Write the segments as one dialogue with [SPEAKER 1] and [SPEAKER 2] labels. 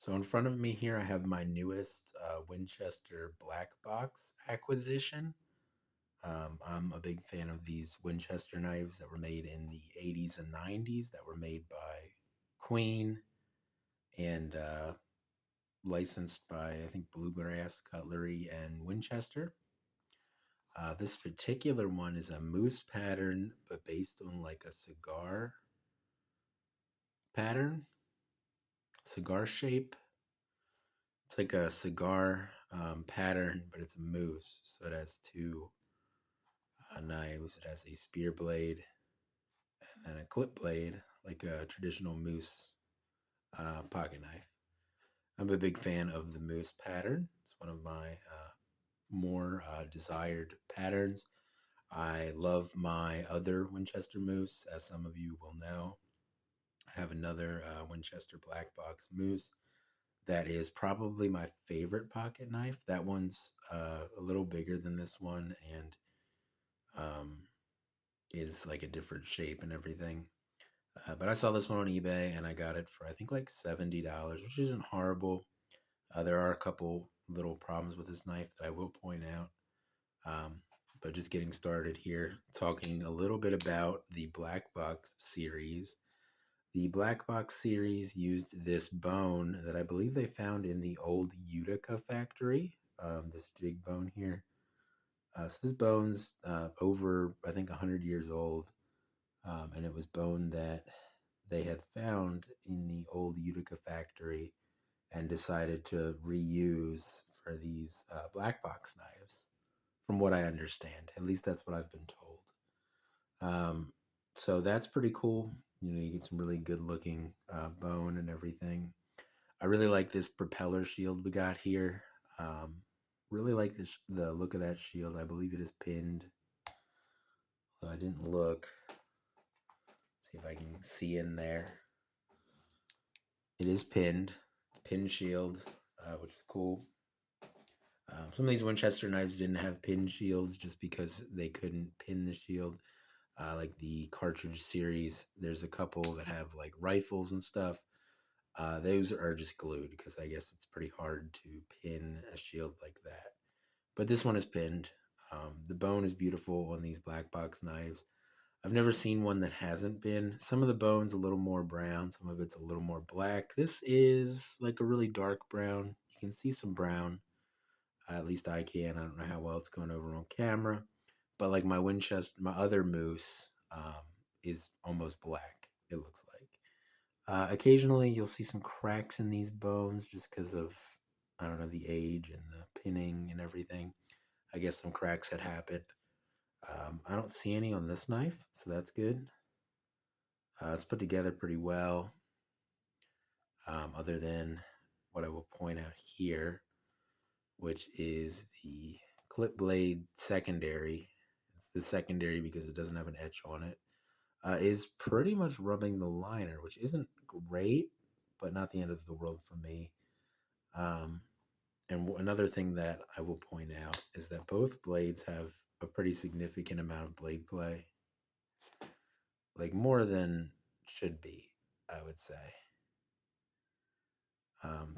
[SPEAKER 1] So in front of me here, I have my newest Winchester black box acquisition. I'm a big fan of these Winchester knives that were made in the 80s and 90s, that were made by Queen and licensed by, I think, Bluegrass Cutlery and Winchester. This particular one is a moose pattern, but based on like a cigar pattern, cigar shape. It's like a cigar pattern, but it's a moose. So it has two knives. It has a spear blade and then a clip blade, like a traditional moose pocket knife. I'm a big fan of the moose pattern. It's one of my more desired patterns. I love my other Winchester moose, as some of you will know. I have another Winchester black box moose that is probably my favorite pocket knife. That one's a little bigger than this one and um, is like a different shape and everything. But I saw this one on eBay and I got it for I think like $70, which isn't horrible. There are a couple little problems with this knife that I will point out. Um, but just getting started here, talking a little bit about the Black Box series. The Black Box series used this bone that I believe they found in the old Utica factory, this jig bone here. So this bone's over, I think, 100 years old, and it was bone that they had found in the old Utica factory and decided to reuse for these black box knives, from what I understand. At least that's what I've been told. So that's pretty cool. You get some really good looking bone and everything. I really like this propeller shield we got here. Um, really like the look of that shield. I believe it is pinned. Although I didn't look. See if I can see in there. It is pinned. It's pin shield, which is cool. Some of these Winchester knives didn't have pin shields just because they couldn't pin the shield. Like the cartridge series, there's a couple that have like rifles and stuff. Those are just glued because I guess it's pretty hard to pin a shield like that. But this one is pinned. The bone is beautiful on these black box knives. I've never seen one that hasn't been. Some of the bone's a little more brown, some of it's a little more black. This is like a really dark brown. You can see some brown. At least I can. I don't know how well it's going over on camera. But like my Winchester, my other moose is almost black, it looks like. Occasionally you'll see some cracks in these bones just because of, I don't know, the age and the pinning and everything. I guess some cracks had happened. I don't see any on this knife, so that's good. It's put together pretty well, other than what I will point out here, which is the clip blade secondary. It's the secondary because it doesn't have an etch on it. Is pretty much rubbing the liner, which isn't great, but not the end of the world for me. Um, and another thing that I will point out is that both blades have a pretty significant amount of blade play, like more than should be, I would say.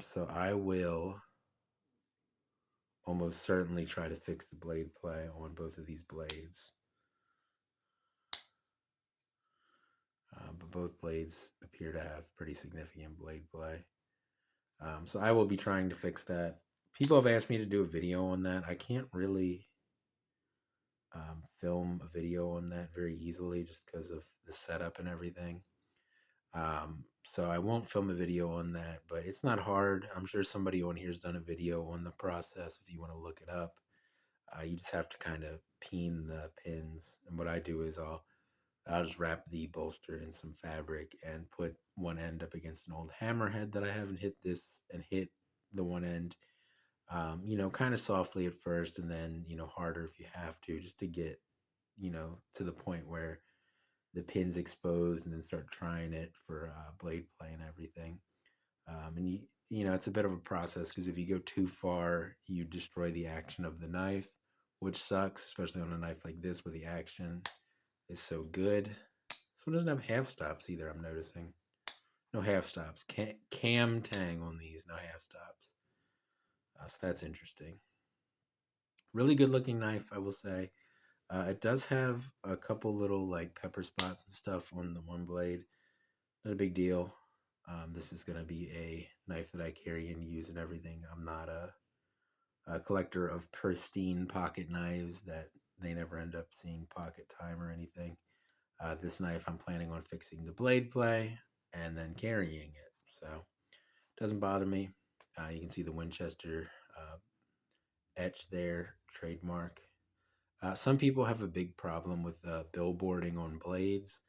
[SPEAKER 1] So I will almost certainly try to fix the blade play on both of these blades. But both blades appear to have pretty significant blade play. So I will be trying to fix that. People have asked me to do a video on that. I can't really film a video on that very easily just because of the setup and everything. So I won't film a video on that, but it's not hard. I'm sure somebody on here has done a video on the process if you want to look it up. You just have to kind of peen the pins. And what I do is I'll just wrap the bolster in some fabric and put one end up against an old hammerhead that I haven't hit this and hit the one end, kind of softly at first and then, harder if you have to, just to get, to the point where the pin's exposed and then start trying it for blade play and everything. And it's a bit of a process because if you go too far, you destroy the action of the knife, which sucks, especially on a knife like this where the action is so good. This one doesn't have half stops either, I'm noticing. No half stops. Cam tang on these, no half stops. So that's interesting. Really good looking knife, I will say. It does have a couple little like pepper spots and stuff on the one blade. Not a big deal. This is going to be a knife that I carry and use and everything. I'm not a collector of pristine pocket knives that they never end up seeing pocket time or anything. This knife, I'm planning on fixing the blade play and then carrying it. So it doesn't bother me. You can see the Winchester etch there, trademark. Some people have a big problem with billboarding on blades.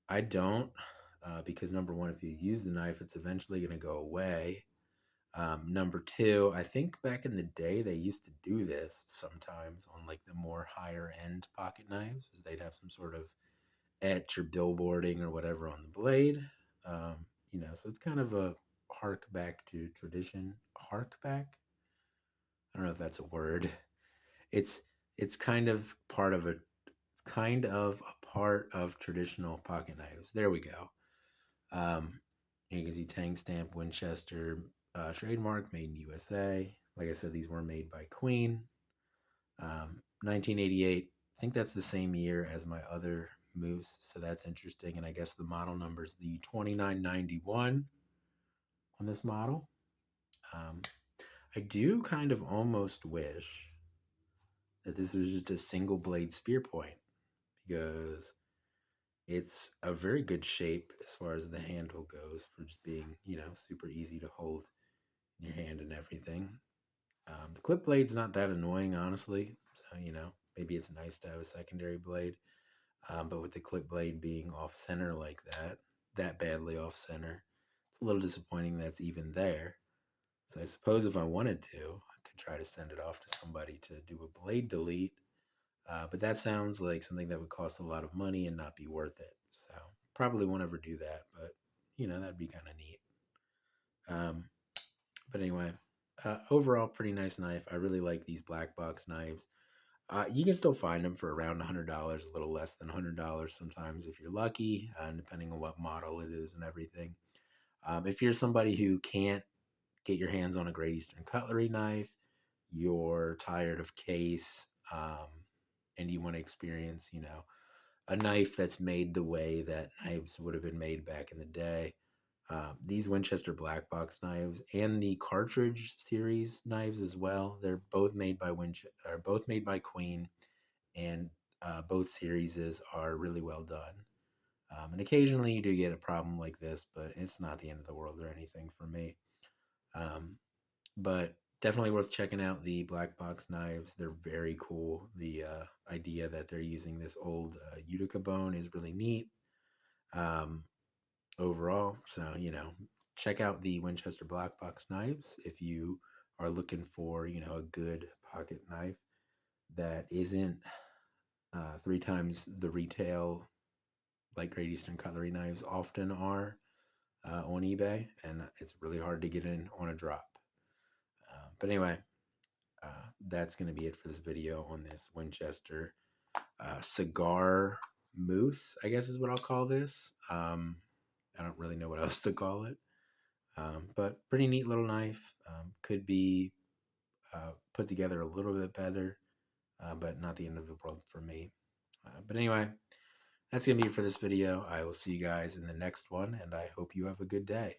[SPEAKER 1] I don't, because number one, if you use the knife, it's eventually going to go away. Number two, I think back in the day they used to do this sometimes on like the more higher end pocket knives, is they'd have some sort of etch or billboarding or whatever on the blade. So it's kind of a hark back to tradition. Hark back? I don't know if that's a word. It's it's kind of a part of traditional pocket knives. There we go. Um, you can see Tang Stamp Winchester trademark made in USA. Like I said, these were made by Queen. 1988. I think that's the same year as my other moose, so that's interesting. And I guess the model number is the 2991 on this model. Um, I do kind of almost wish that this was just a single blade spear point because it's a very good shape as far as the handle goes for just being, super easy to hold in your hand and everything. The clip blade's not that annoying, honestly. So, maybe it's nice to have a secondary blade. But with the clip blade being off center like that badly off center, it's a little disappointing that's even there. So I suppose if I wanted to, I could try to send it off to somebody to do a blade delete. But that sounds like something that would cost a lot of money and not be worth it. So probably won't ever do that. But that'd be kind of neat. Um, but anyway, overall, pretty nice knife. I really like these black box knives. You can still find them for around $100, a little less than $100 sometimes if you're lucky, depending on what model it is and everything. If you're somebody who can't get your hands on a Great Eastern cutlery knife, you're tired of case, and you want to experience, a knife that's made the way that knives would have been made back in the day. These Winchester black box knives and the cartridge series knives as well. They're both made by are both made by Queen, and both series are really well done. And occasionally you do get a problem like this, but it's not the end of the world or anything for me. But definitely worth checking out the black box knives. They're very cool. The idea that they're using this old Utica bone is really neat. Um, Overall, so check out the Winchester black box knives if you are looking for a good pocket knife that isn't three times the retail like Great Eastern cutlery knives often are on eBay, and it's really hard to get in on a drop. But anyway, that's going to be it for this video on this Winchester cigar moose, I guess is what I'll call this. I don't really know what else to call it, but pretty neat little knife. Could be put together a little bit better, but not the end of the world for me. But anyway, that's going to be it for this video. I will see you guys in the next one, and I hope you have a good day.